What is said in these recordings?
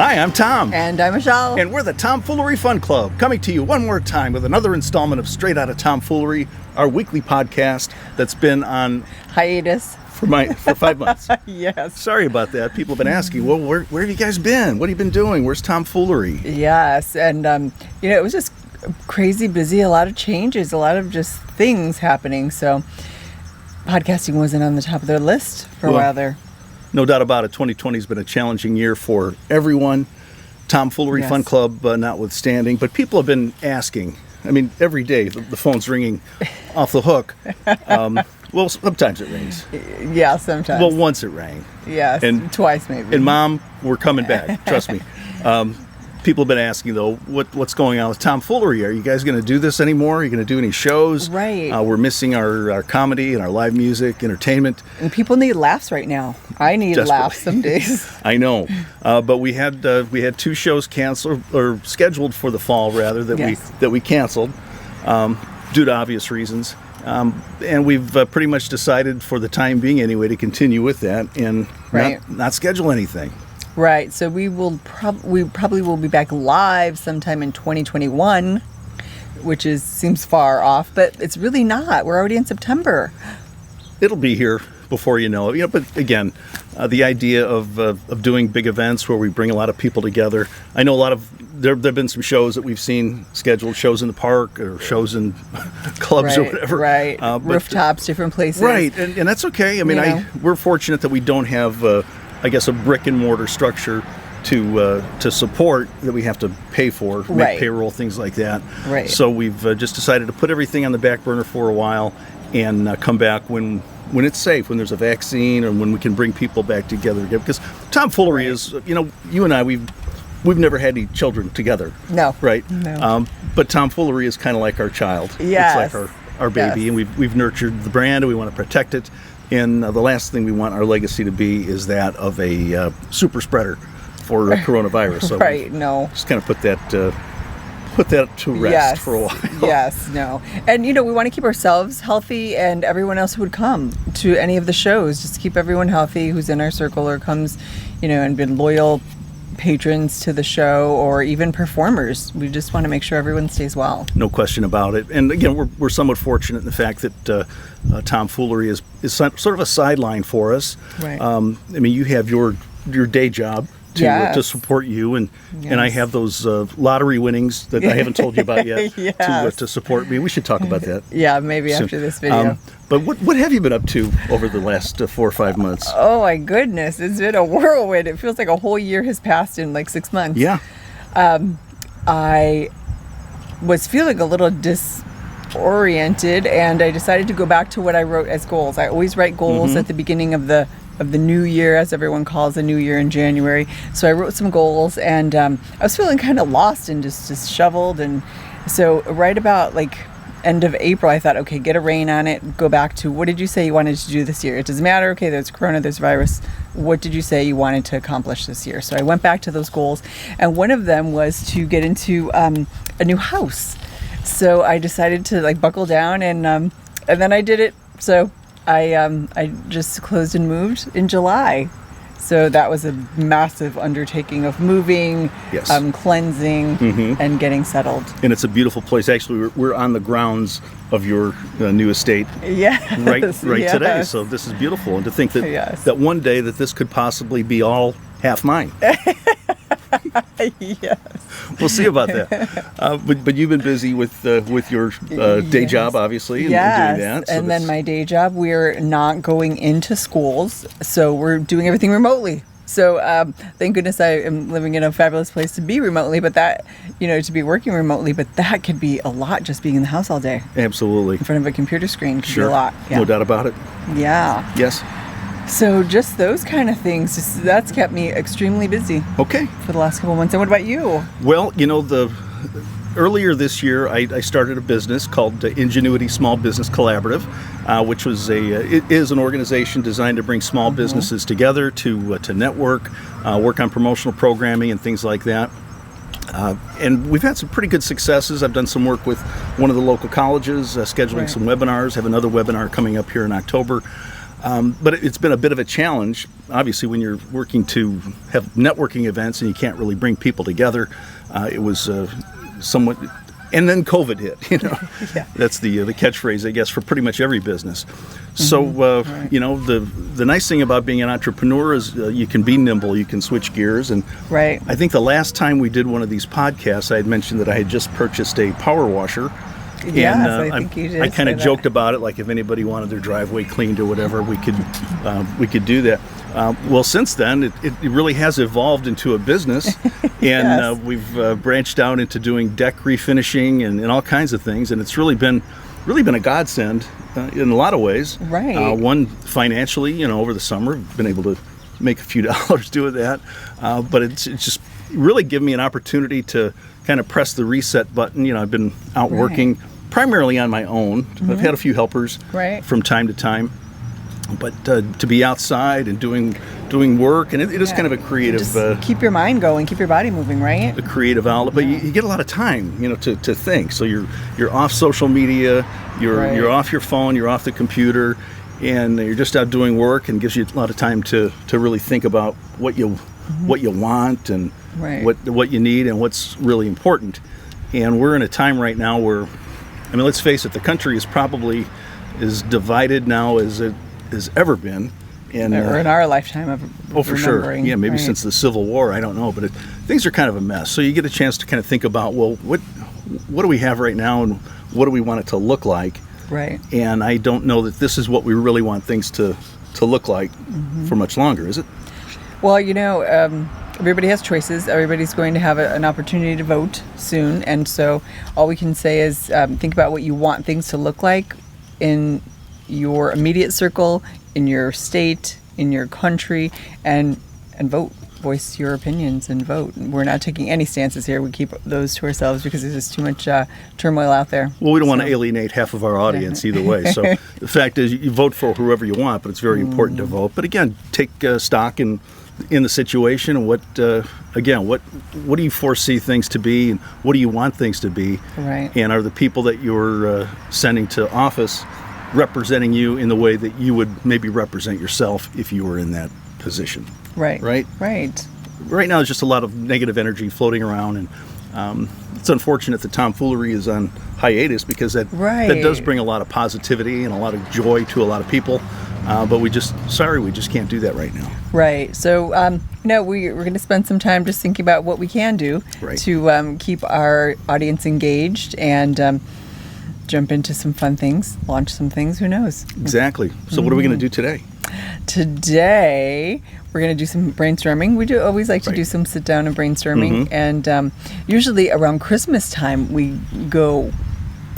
Hi, I'm Tom. And I'm Michelle. And we're the Tomfoolery Fun Club, coming to you one more time with another installment of Straight Outta Tomfoolery, our weekly podcast that's been on hiatus for 5 months. Yes. Sorry about that. People have been asking, well, where have you guys been? What have you been doing? Where's Tomfoolery? Yes. And, it was just crazy busy, a lot of changes, a lot of just things happening. So podcasting wasn't on the top of their list for a while there. No doubt about it. 2020 has been a challenging year for everyone. Tomfoolery Fun Club notwithstanding. But people have been asking. I mean, every day the phone's ringing off the hook. Well, sometimes it rings. Yeah, sometimes. Well, once it rang. Yes, and twice maybe. And Mom, we're coming back. Trust me. People have been asking, though, what's going on with Tomfoolery? Are you guys going to do this anymore? Are you going to do any shows? Right. We're missing our comedy and our live music, entertainment. And people need laughs right now. I need laughs some days. I know. But we had 2 shows canceled, or scheduled for the fall, rather, that we canceled due to obvious reasons. And we've pretty much decided, for the time being anyway, to continue with that and not schedule anything. Right. So we probably will be back live sometime in 2021, which seems far off, but it's really not. We're already in September. It'll be here before you know it. But again, the idea of doing big events where we bring a lot of people together. I know there've been some shows that we've seen scheduled, shows in the park or shows in clubs or whatever. Right. Rooftops, different places. Right. And that's okay. I mean, we're fortunate that we don't have a brick and mortar structure to support that we have to pay for, make payroll, things like that. Right. So we've just decided to put everything on the back burner for a while and come back when it's safe, when there's a vaccine, or when we can bring people back together again. Because Tomfoolery is, you and I, we've never had any children together. No. Right? No. But Tomfoolery is kind of like our child. Yes. It's like our baby, and we've nurtured the brand, and we want to protect it. And the last thing we want our legacy to be is that of a super spreader for coronavirus. So just kind of put that to rest for a while. Yes, no. And, we want to keep ourselves healthy and everyone else who would come to any of the shows, just to keep everyone healthy who's in our circle or comes, and been loyal patrons to the show, or even performers. We just want to make sure everyone stays well. No question about it. And again, we're somewhat fortunate in the fact that Tomfoolery is sort of a sideline for us. Right. I mean, you have your day job to support you, and I have those lottery winnings that I haven't told you about yet to support me. We should talk about that. Yeah, maybe soon. After this video. But what have you been up to over the last 4 or 5 months? Oh my goodness, it's been a whirlwind. It feels like a whole year has passed in like 6 months. Yeah. I was feeling a little disoriented, and I decided to go back to what I wrote as goals. I always write goals at the beginning of the new year, as everyone calls the new year in January. So I wrote some goals, and I was feeling kind of lost and just disheveled. And so right about end of April, I thought, okay, get a rein on it, go back to, what did you say you wanted to do this year? It doesn't matter, okay, there's corona, there's virus. What did you say you wanted to accomplish this year? So I went back to those goals, and one of them was to get into a new house. So I decided to buckle down, and then I did it. So I just closed and moved in July. So that was a massive undertaking of moving, cleansing, and getting settled. And it's a beautiful place. Actually, we're on the grounds of your new estate. Right today. So this is beautiful. And to think that one day that this could possibly be all half mine. Yes. We'll see about that. But you've been busy with your day job, obviously, and doing that. So then my day job, we're not going into schools, so we're doing everything remotely. So thank goodness I am living in a fabulous place to be remotely, but that, to be working remotely, but that could be a lot, just being in the house all day. Absolutely. In front of a computer screen could be a lot. Yeah. No doubt about it. Yeah. Yes. So just those kind of things, that's kept me extremely busy. Okay. For the last couple of months. And what about you? Well, earlier this year, I started a business called Ingenuity Small Business Collaborative, which was it is an organization designed to bring small businesses together to network, work on promotional programming and things like that. And we've had some pretty good successes. I've done some work with one of the local colleges, scheduling some webinars. Have another webinar coming up here in October. But it's been a bit of a challenge, obviously, when you're working to have networking events and you can't really bring people together. It was somewhat, and then COVID hit. Yeah. That's the catchphrase, I guess, for pretty much every business. So Right. the nice thing about being an entrepreneur is you can be nimble, you can switch gears, and Right. I think the last time we did one of these podcasts, I had mentioned that I had just purchased a power washer. Yes, And I think you did I kind say of that. joked about it, like if anybody wanted their driveway cleaned or whatever, we could do that. Well, since then, it really has evolved into a business, and Yes. we've branched out into doing deck refinishing and all kinds of things, and it's really been a godsend in a lot of ways. Right. One, financially, over the summer, I've been able to make a few dollars doing that, but it's just really given me an opportunity to kind of press the reset button. I've been out Right. working primarily on my own. I've had a few helpers Right. from time to time, but to be outside and doing work, and it is Yeah. kind of a creative Just keep your mind going, keep your body moving, right? a creative outlet. But you get a lot of time, to think. So you're off social media, you're Right. you're off your phone, you're off the computer, and you're just out doing work, and gives you a lot of time to really think about what you want and Right. what you need and what's really important. And we're in a time right now where, let's face it, the country is probably as divided now as it has ever been. And Or in our lifetime of oh, for sure. remembering, Yeah, maybe right. since the Civil War, I don't know, but things are kind of a mess. So you get a chance to kind of think about, well, what do we have right now, and what do we want it to look like? Right. And I don't know that this is what we really want things to look like for much longer, is it? Well, everybody has choices. Everybody's going to have an opportunity to vote soon. And so all we can say is think about what you want things to look like in your immediate circle, in your state, in your country, and vote. Voice your opinions and vote. We're not taking any stances here. We keep those to ourselves because there's just too much turmoil out there. Well, we don't want to alienate half of our audience either way. So the fact is, you vote for whoever you want, but it's very important to vote. But again, take stock in the situation and what do you foresee things to be, and what do you want things to be? Right. And are the people that you're sending to office representing you in the way that you would maybe represent yourself if you were in that position? Right. Right? Right. Right now, there's just a lot of negative energy floating around, and it's unfortunate that Tomfoolery is on hiatus, because that does bring a lot of positivity and a lot of joy to a lot of people. But we just can't do that right now. Right. So, we're going to spend some time just thinking about what we can do Right. to keep our audience engaged and jump into some fun things, launch some things. Who knows? Exactly. So what are we going to do today? Today, we're going to do some brainstorming. We do always like to Right. do some sit down and brainstorming. And usually around Christmas time, we go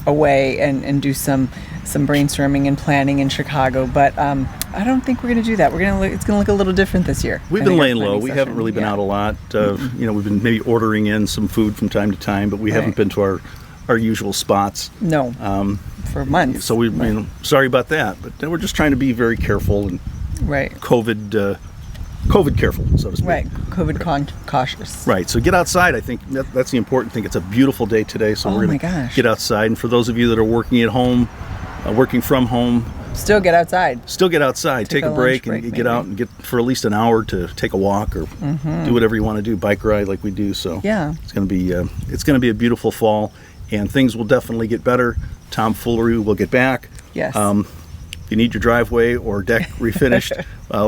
away and do some brainstorming and planning in Chicago. But I don't think we're going to do that. It's going to look a little different this year. We've I been think our laying low. planning We session. haven't really been Yeah. out a lot. We've been maybe ordering in some food from time to time, but we haven't Right. been to our usual spots. No, for months. So sorry about that, but we're just trying to be very careful and Right. COVID careful, so to speak. Right. Cautious. Right. So get outside. I think that's the important thing. It's a beautiful day today, so Oh we're my going to gosh. get outside. And for those of you that are working at home, working from home, Still get outside. still get outside. Take a a lunch break break, and get maybe. out and get for at least an hour to take a walk or do whatever you want to do. Bike ride like we do. So Yeah. it's going to be a beautiful fall, and things will definitely get better. Tomfoolery will get back. Yes. If you need your driveway or deck refinished,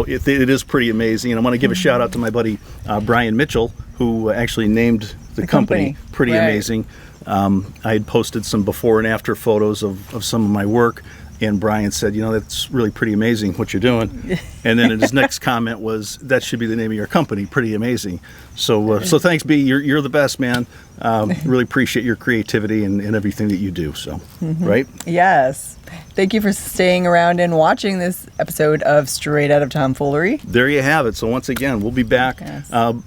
it is pretty amazing. And I want to give a shout out to my buddy Brian Mitchell, who actually named the company. Pretty Right. amazing. I had posted some before and after photos of some of my work, and Brian said, that's really pretty amazing what you're doing. And then his next comment was, that should be the name of your company. Pretty amazing. So thanks, B. You're the best, man. Really appreciate your creativity and everything that you do. So, right? Yes. Thank you for staying around and watching this episode of Straight Out of Tomfoolery. There you have it. So once again, we'll be back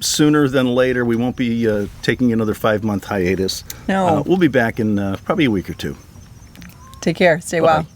sooner than later. We won't be taking another 5-month hiatus. No. We'll be back in probably a week or two. Take care. Stay well. Bye-bye.